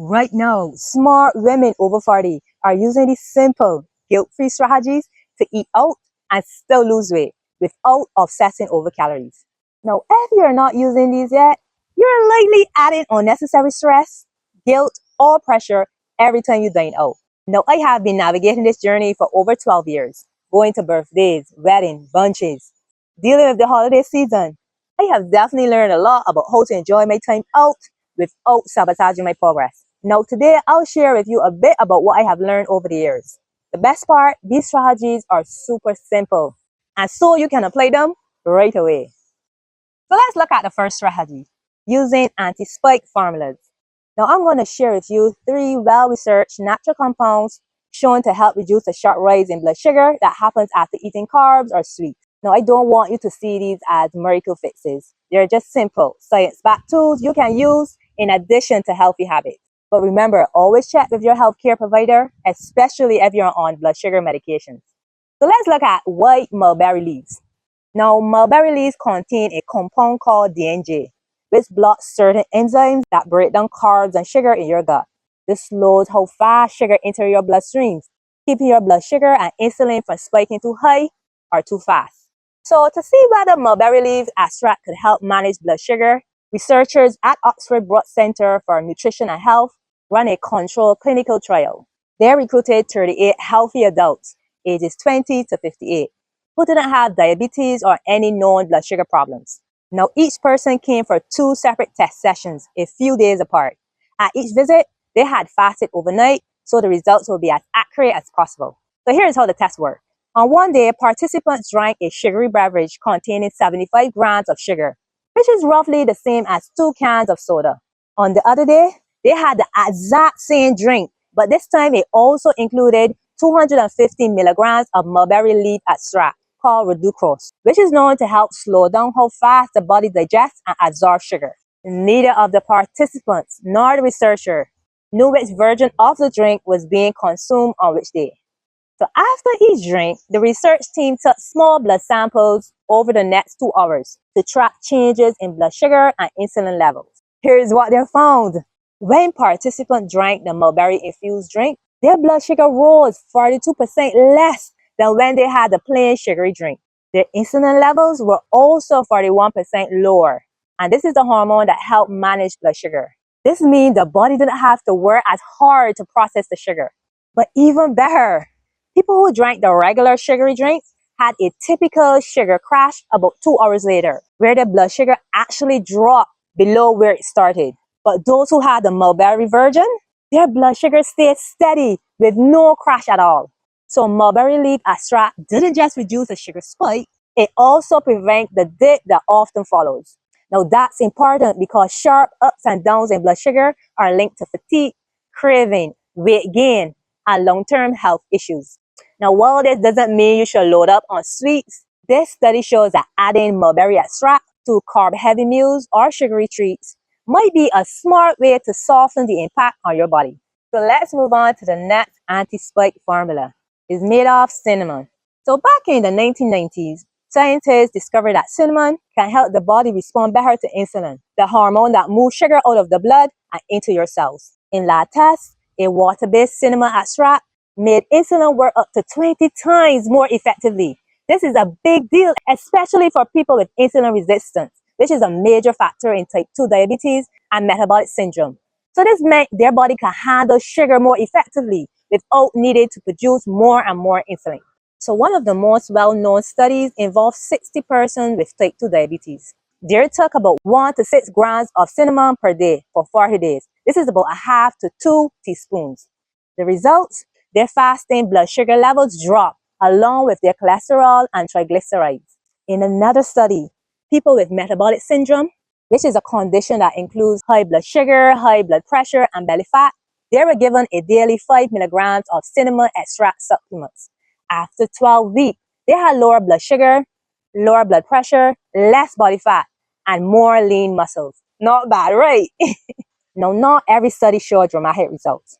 Right now, smart women over 40 are using these simple, guilt-free strategies to eat out and still lose weight without obsessing over calories. Now, if you're not using these yet, you're likely adding unnecessary stress, guilt, or pressure every time you dine out. Now, I have been navigating this journey for over 12 years, going to birthdays, weddings, bunches, dealing with the holiday season. I have definitely learned a lot about how to enjoy my time out without sabotaging my progress. Now, today I'll share with you a bit about what I have learned over the years. The best part, these strategies are super simple, and so you can apply them right away. So let's look at the first strategy, using anti-spike formulas. Now, I'm going to share with you 3 well-researched natural compounds shown to help reduce a sharp rise in blood sugar that happens after eating carbs or sweets. Now, I don't want you to see these as miracle fixes. They're just simple, science-backed tools you can use in addition to healthy habits. But remember, always check with your healthcare provider, especially if you're on blood sugar medications. So let's look at white mulberry leaves. Now, mulberry leaves contain a compound called DNJ, which blocks certain enzymes that break down carbs and sugar in your gut. This slows how fast sugar enters your bloodstreams, keeping your blood sugar and insulin from spiking too high or too fast. So to see whether mulberry leaf extract could help manage blood sugar, researchers at Oxford Broad Center for Nutrition and Health ran a controlled clinical trial. They recruited 38 healthy adults, ages 20 to 58, who didn't have diabetes or any known blood sugar problems. Now, each person came for 2 separate test sessions a few days apart. At each visit, they had fasted overnight, so the results will be as accurate as possible. So here's how the test worked. On one day, participants drank a sugary beverage containing 75 grams of sugar, which is roughly the same as 2 cans of soda. On the other day, they had the exact same drink, but this time it also included 250 milligrams of mulberry leaf extract called reducrose, which is known to help slow down how fast the body digests and absorbs sugar. Neither of the participants nor the researcher knew which version of the drink was being consumed on which day. So after each drink, the research team took small blood samples over the next 2 hours to track changes in blood sugar and insulin levels. Here's what they found. When participants drank the mulberry-infused drink, their blood sugar rose 42% less than when they had the plain sugary drink. Their insulin levels were also 41% lower, and this is the hormone that helps manage blood sugar. This means the body didn't have to work as hard to process the sugar. But even better, people who drank the regular sugary drinks had a typical sugar crash about 2 hours later, where their blood sugar actually dropped below where it started. But those who had the mulberry version, their blood sugar stayed steady with no crash at all. So mulberry leaf extract didn't just reduce a sugar spike, it also prevents the dip that often follows. Now that's important because sharp ups and downs in blood sugar are linked to fatigue, craving, weight gain, and long-term health issues. Now, while this doesn't mean you should load up on sweets, this study shows that adding mulberry extract to carb-heavy meals or sugary treats might be a smart way to soften the impact on your body. So let's move on to the next anti-spike formula. It's made of cinnamon. So back in the 1990s, scientists discovered that cinnamon can help the body respond better to insulin, the hormone that moves sugar out of the blood and into your cells. In lab tests, a water-based cinnamon extract made insulin work up to 20 times more effectively. This is a big deal, especially for people with insulin resistance, which is a major factor in type 2 diabetes and metabolic syndrome. So this meant their body can handle sugar more effectively without needing to produce more and more insulin. So one of the most well-known studies involved 60 persons with type 2 diabetes. They took about 1 to 6 grams of cinnamon per day for 40 days. This is about 1/2 to 2 teaspoons. The results? Their fasting blood sugar levels dropped, along with their cholesterol and triglycerides. In another study, people with metabolic syndrome, which is a condition that includes high blood sugar, high blood pressure, and belly fat, they were given a daily 5 milligrams of cinnamon extract supplements. After 12 weeks, they had lower blood sugar, lower blood pressure, less body fat, and more lean muscles. Not bad, right? Now, not every study showed dramatic results.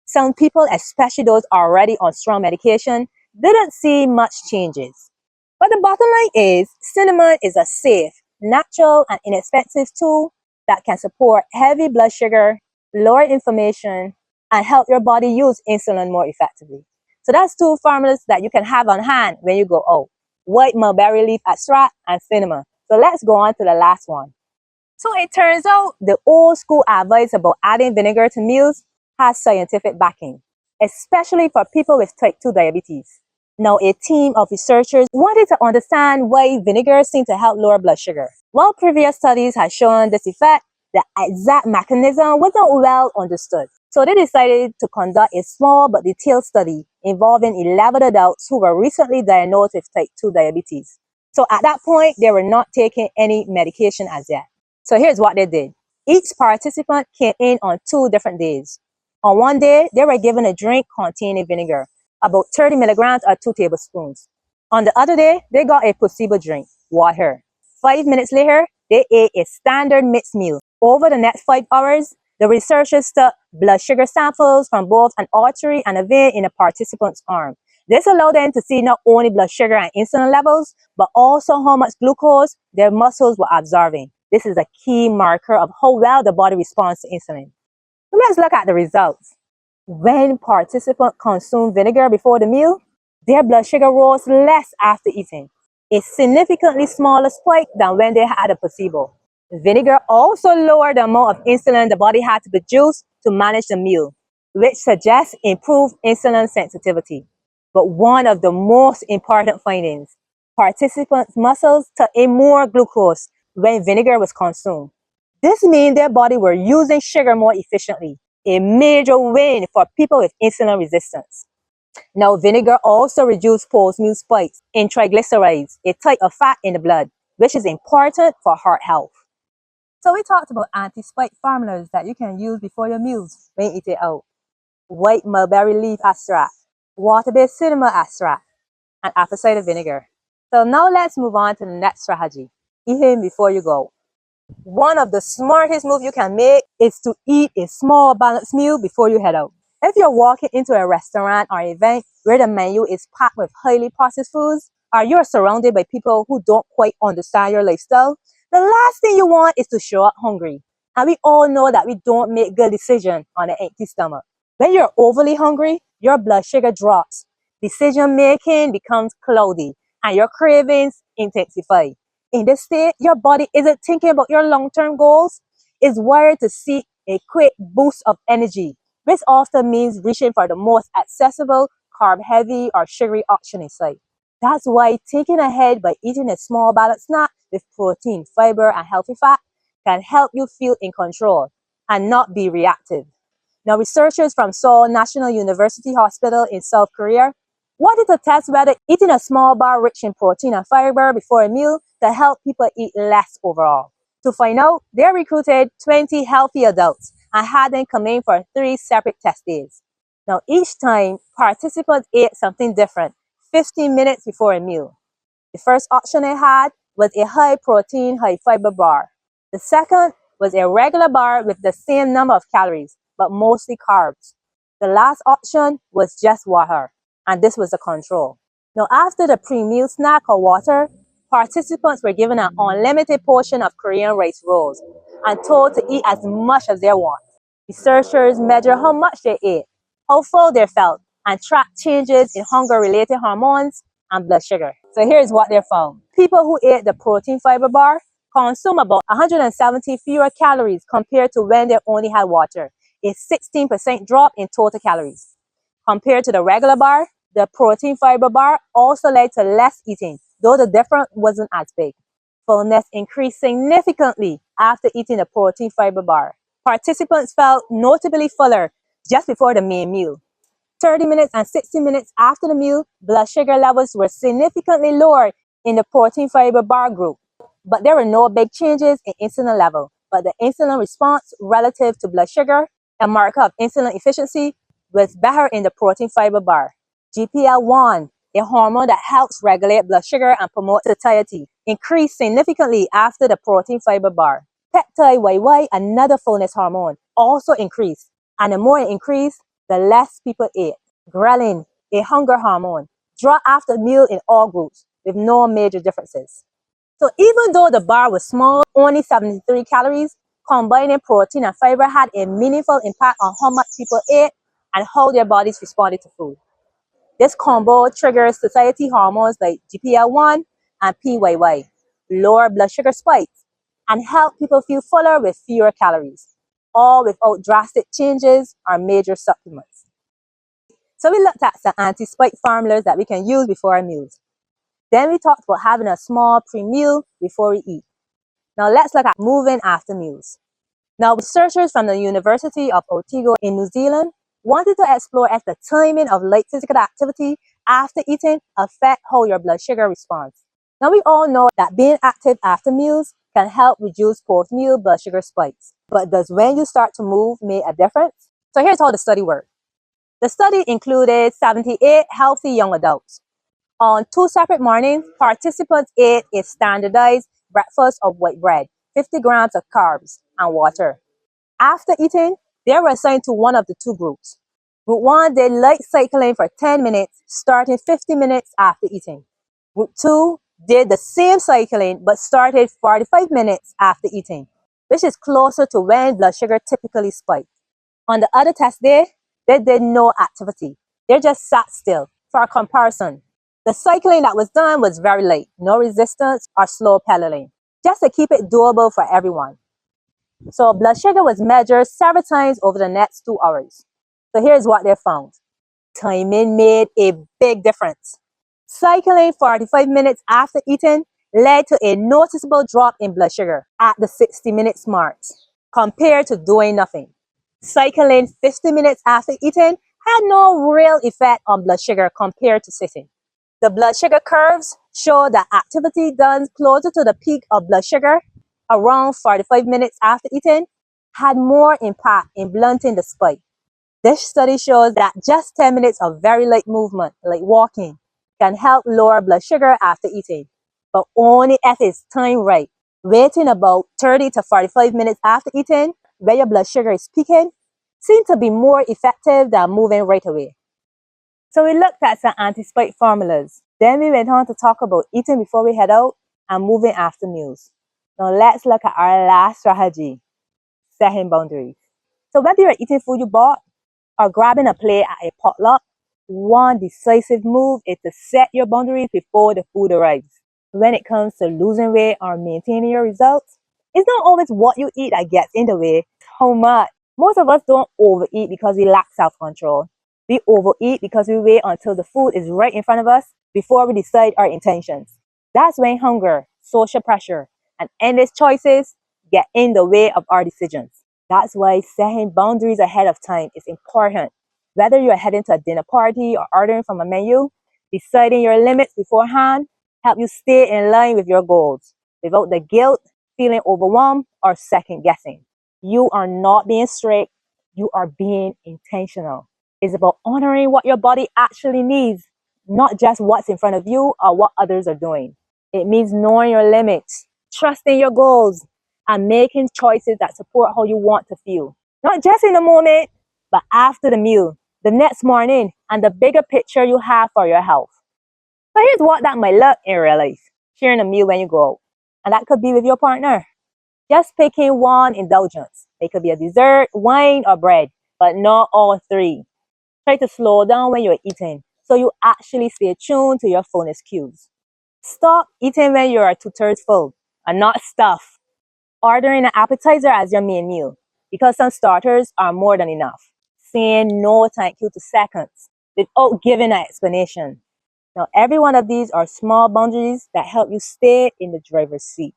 Some people, especially those already on strong medication, didn't see much changes. But the bottom line is, cinnamon is a safe, natural, and inexpensive tool that can support heavy blood sugar lower inflammation, and help your body use insulin more effectively. So that's two formulas that you can have on hand when you go out. White mulberry leaf extract and cinnamon. So let's go on to the last one. So it turns out the old school advice about adding vinegar to meals has scientific backing, especially for people with type 2 diabetes. Now, a team of researchers wanted to understand why vinegar seemed to help lower blood sugar. While previous studies had shown this effect, the exact mechanism wasn't well understood. So they decided to conduct a small but detailed study involving 11 adults who were recently diagnosed with type 2 diabetes. So at that point, they were not taking any medication as yet. So here's what they did. Each participant came in on 2 different days. On one day, they were given a drink containing vinegar, about 30 milligrams or 2 tablespoons. On the other day, they got a placebo drink, water. 5 minutes later, they ate a standard mixed meal. Over the next 5 hours, the researchers took blood sugar samples from both an artery and a vein in a participant's arm. This allowed them to see not only blood sugar and insulin levels, but also how much glucose their muscles were absorbing. This is a key marker of how well the body responds to insulin. Let's look at the results. When participants consumed vinegar before the meal, their blood sugar rose less after eating, a significantly smaller spike than when they had a placebo. Vinegar also lowered the amount of insulin the body had to produce to manage the meal, which suggests improved insulin sensitivity. But one of the most important findings, participants' muscles took in more glucose when vinegar was consumed. This means their body were using sugar more efficiently, a major win for people with insulin resistance. Now, vinegar also reduces post-meal spikes in triglycerides, a type of fat in the blood, which is important for heart health. So we talked about anti-spike formulas that you can use before your meals when you eat it out. White mulberry leaf extract, water-based cinnamon extract, and apple cider vinegar. So now let's move on to the next strategy, eating before you go. One of the smartest moves you can make is to eat a small balanced meal before you head out. If you're walking into a restaurant or event where the menu is packed with highly processed foods, or you're surrounded by people who don't quite understand your lifestyle, the last thing you want is to show up hungry. And we all know that we don't make good decisions on an empty stomach. When you're overly hungry, your blood sugar drops, decision making becomes cloudy, and your cravings intensify. In this state, your body isn't thinking about your long-term goals. It's wired to seek a quick boost of energy, which often means reaching for the most accessible, carb-heavy, or sugary option in sight. That's why thinking ahead by eating a small balanced snack with protein, fiber, and healthy fat can help you feel in control and not be reactive. Now, researchers from Seoul National University Hospital in South Korea wanted to test whether eating a small bar rich in protein and fiber before a meal can help people eat less overall. To find out, they recruited 20 healthy adults and had them come in for 3 separate test days. Now, each time, participants ate something different 15 minutes before a meal. The first option they had was a high protein, high fiber bar. The second was a regular bar with the same number of calories, but mostly carbs. The last option was just water, and this was the control. Now, after the pre-meal snack or water, participants were given an unlimited portion of Korean rice rolls and told to eat as much as they want. Researchers measured how much they ate, how full they felt, and tracked changes in hunger-related hormones and blood sugar. So here's what they found. People who ate the protein fiber bar consume about 170 fewer calories compared to when they only had water, a 16% drop in total calories. Compared to the regular bar, the protein fiber bar also led to less eating, though the difference wasn't as big. Fullness increased significantly after eating the protein fiber bar. Participants felt notably fuller just before the main meal. 30 minutes and 60 minutes after the meal, blood sugar levels were significantly lower in the protein fiber bar group, but there were no big changes in insulin level. But the insulin response relative to blood sugar, a marker of insulin efficiency, was better in the protein fiber bar. GPL-1, a hormone that helps regulate blood sugar and promote satiety, increased significantly after the protein fiber bar. Peptide YY, another fullness hormone, also increased, and the more it increased, the less people ate. Ghrelin, a hunger hormone, dropped after meal in all groups with no major differences. So even though the bar was small, only 73 calories, Combining protein and fiber had a meaningful impact on how much people ate and how their bodies responded to food. This combo triggers satiety hormones like GPL1 and PYY, lower blood sugar spikes, and help people feel fuller with fewer calories, all without drastic changes or major supplements. So we looked at some anti-spike formulas that we can use before our meals. Then we talked about having a small pre-meal before we eat. Now let's look at moving after meals. Now, researchers from the University of Otago in New Zealand wanted to explore if the timing of light physical activity after eating affect how your blood sugar responds. Now, we all know that being active after meals can help reduce post-meal blood sugar spikes. But does when you start to move make a difference? So here's how the study worked. The study included 78 healthy young adults. On 2 separate mornings, participants ate a standardized breakfast of white bread, 50 grams of carbs, and water. After eating, they were assigned to one of the two groups. Group 1 did light cycling for 10 minutes, starting 50 minutes after eating. Group 2 did the same cycling, but started 45 minutes after eating, which is closer to when blood sugar typically spikes. On the other test day, they did no activity. They just sat still. For comparison, the cycling that was done was very light, no resistance or slow pedaling, just to keep it doable for everyone. So blood sugar was measured several times over the next 2 hours. So here's what they found. Timing made a big difference. Cycling 45 minutes after eating led to a noticeable drop in blood sugar at the 60 minutes mark compared to doing nothing. Cycling 50 minutes after eating had no real effect on blood sugar compared to sitting. The blood sugar curves show that activity done closer to the peak of blood sugar, around 45 minutes after eating, had more impact in blunting the spike. This study shows that just 10 minutes of very light movement, like walking, can help lower blood sugar after eating, but only if it's timed right. Waiting about 30 to 45 minutes after eating, where your blood sugar is peaking, seems to be more effective than moving right away. So we looked at some anti-spike formulas. Then we went on to talk about eating before we head out and moving after meals. Now let's look at our last strategy, setting boundaries. So whether you're eating food you bought or grabbing a plate at a potluck, one decisive move is to set your boundaries before the food arrives. When it comes to losing weight or maintaining your results, it's not always what you eat that gets in the way, it's how much. Most of us don't overeat because we lack self-control. We overeat because we wait until the food is right in front of us before we decide our intentions. That's when hunger, social pressure, and endless choices get in the way of our decisions. That's why setting boundaries ahead of time is important. Whether you're heading to a dinner party or ordering from a menu, deciding your limits beforehand help you stay in line with your goals without the guilt, feeling overwhelmed, or second guessing. You are not being strict, you are being intentional. It's about honoring what your body actually needs, not just what's in front of you or what others are doing. It means knowing your limits, trusting your goals, and making choices that support how you want to feel. Not just in the moment, but after the meal, the next morning, and the bigger picture you have for your health. So here's what that might look in real life. Sharing a meal when you go out. And that could be with your partner. Just picking one indulgence. It could be a dessert, wine, or bread, but not all three. Try to slow down when you're eating so you actually stay tuned to your fullness cues. Stop eating when you are 2/3 full and not stuffed. Ordering an appetizer as your main meal because some starters are more than enough. Saying no thank you to seconds without giving an explanation. Now, every one of these are small boundaries that help you stay in the driver's seat.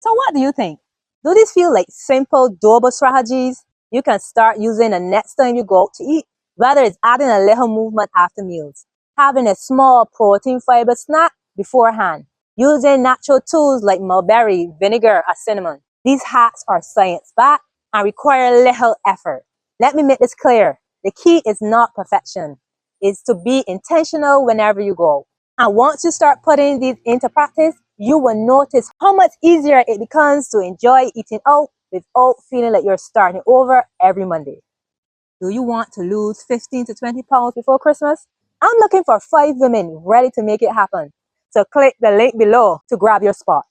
So what do you think? Do these feel like simple, doable strategies you can start using the next time you go out to eat? Whether it's adding a little movement after meals, having a small protein fiber snack beforehand, using natural tools like mulberry, vinegar, or cinnamon. These hacks are science-backed and require little effort. Let me make this clear. The key is not perfection. It's to be intentional whenever you go. And once you start putting these into practice, you will notice how much easier it becomes to enjoy eating out without feeling like you're starting over every Monday. Do you want to lose 15 to 20 pounds before Christmas? I'm looking for 5 women ready to make it happen. So click the link below to grab your spot.